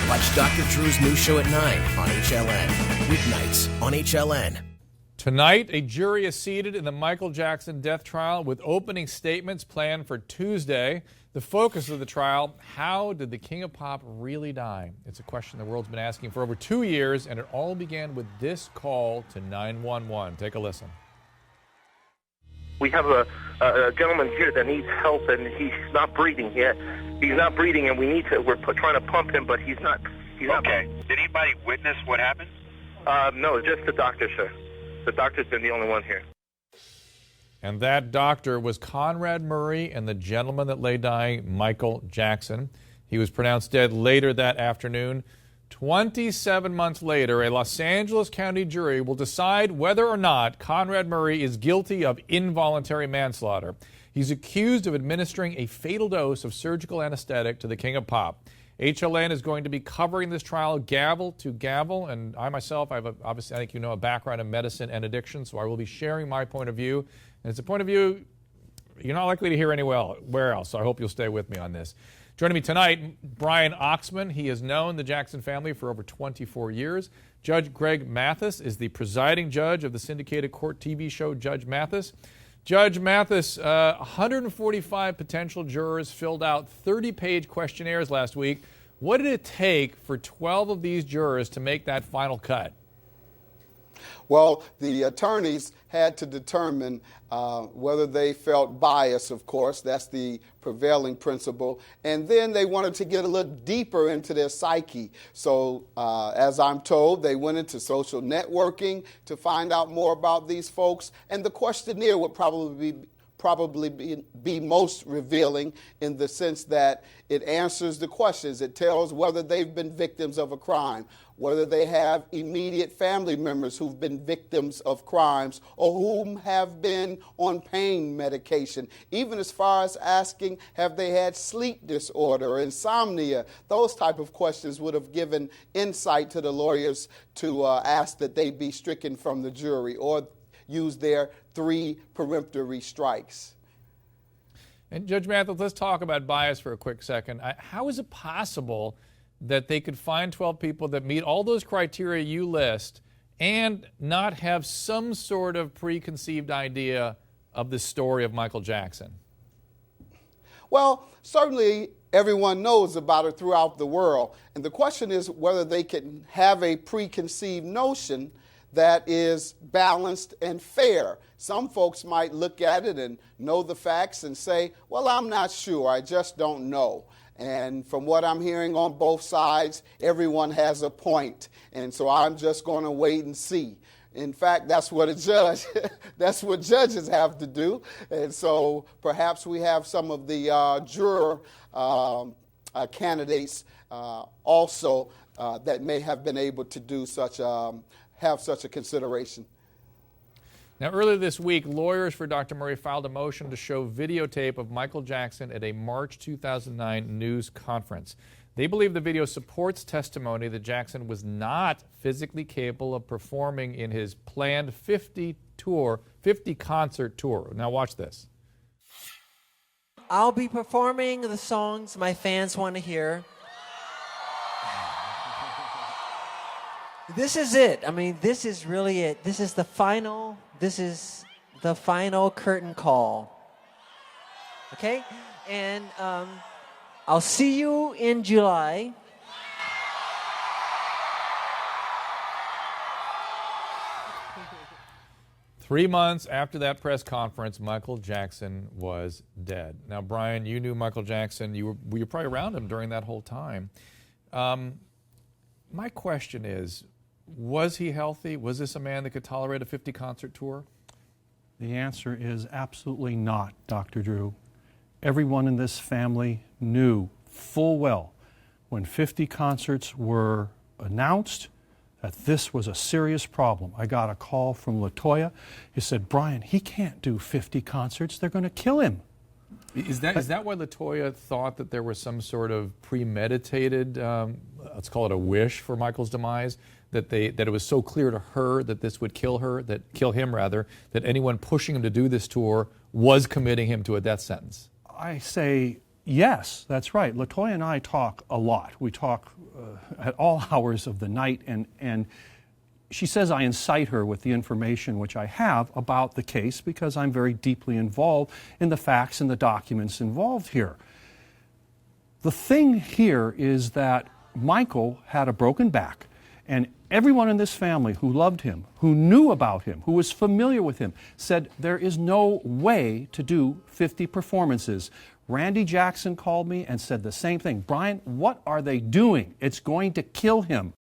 Watch Dr. Drew's new show at 9 on HLN. Weeknights on HLN. Tonight, a jury is seated in the Michael Jackson death trial with opening statements planned for Tuesday. The focus of the trial, how did the King of Pop really die? It's a question the world's been asking for over 2 years, and it all began with this call to 911. Take a listen. We have a gentleman here that needs help, and he's not breathing yet. He's not breathing, and we're trying to pump him, but he's not. Okay. Did anybody witness what happened? No, just the doctor, sir. The doctor's been the only one here. And that doctor was Conrad Murray and the gentleman that lay dying, Michael Jackson. He was pronounced dead later that afternoon. 27 months later, a Los Angeles County jury will decide whether or not Conrad Murray is guilty of involuntary manslaughter. He's accused of administering a fatal dose of surgical anesthetic to the King of Pop. HLN is going to be covering this trial gavel to gavel, and I myself, obviously, I think you know, a background in medicine and addiction, so I will be sharing my point of view. And it's a point of view you're not likely to hear anywhere else, so I hope you'll stay with me on this. Joining me tonight, Brian Oxman. He has known the Jackson family for over 24 years. Judge Greg Mathis is the presiding judge of the syndicated court TV show Judge Mathis. Judge Mathis, 145 potential jurors filled out 30-page questionnaires last week. What did it take for 12 of these jurors to make that final cut? Well, the attorneys had to determine whether they felt bias, of course. That's the prevailing principle. And then they wanted to get a little deeper into their psyche. So, as I'm told, they went into social networking to find out more about these folks. And the questionnaire would probably be most revealing in the sense that it answers the questions. It tells whether they've been victims of a crime, whether they have immediate family members who've been victims of crimes or whom have been on pain medication, even as far as asking, have they had sleep disorder or insomnia? Those type of questions would have given insight to the lawyers to ask that they be stricken from the jury or use their 3 peremptory strikes. And Judge Mathis, let's talk about bias for a quick second. How is it possible that they could find 12 people that meet all those criteria you list and not have some sort of preconceived idea of the story of Michael Jackson? Well, certainly everyone knows about it throughout the world. And the question is whether they can have a preconceived notion that is balanced and fair. Some folks might look at it and know the facts and say, well, I'm not sure, I just don't know. And from what I'm hearing on both sides, everyone has a point. And so I'm just going to wait and see. In fact, that's what that's what judges have to do. And so perhaps we have some of the juror candidates also that may have been able to do have such a consideration. Now, earlier this week, lawyers for Dr. Murray filed a motion to show videotape of Michael Jackson at a March 2009 news conference. They believe the video supports testimony that Jackson was not physically capable of performing in his planned 50 concert tour. Now watch this. I'll be performing the songs my fans want to hear. This is it. I mean, this is really it. This is the final curtain call. Okay? And I'll see you in July. Three months after that press conference, Michael Jackson was dead. Now, Brian, you knew Michael Jackson. You were probably around him during that whole time. My question is, was he healthy? Was this a man that could tolerate a 50-concert tour? The answer is absolutely not, Dr. Drew. Everyone in this family knew full well when 50 concerts were announced that this was a serious problem. I got a call from LaToya. He said, Brian, he can't do 50 concerts. They're going to kill him. Is that why LaToya thought that there was some sort of premeditated, let's call it a wish for Michael's demise, that it was so clear to her that this would kill him, that anyone pushing him to do this tour was committing him to a death sentence? I say Yes, that's right. LaToya and I talk a lot. We talk at all hours of the night, and she says I incite her with the information which I have about the case because I'm very deeply involved in the facts and the documents involved here. The thing here is that Michael had a broken back, and everyone in this family who loved him, who knew about him, who was familiar with him, said there is no way to do 50 performances. Randy Jackson called me and said the same thing. Brian, what are they doing? It's going to kill him.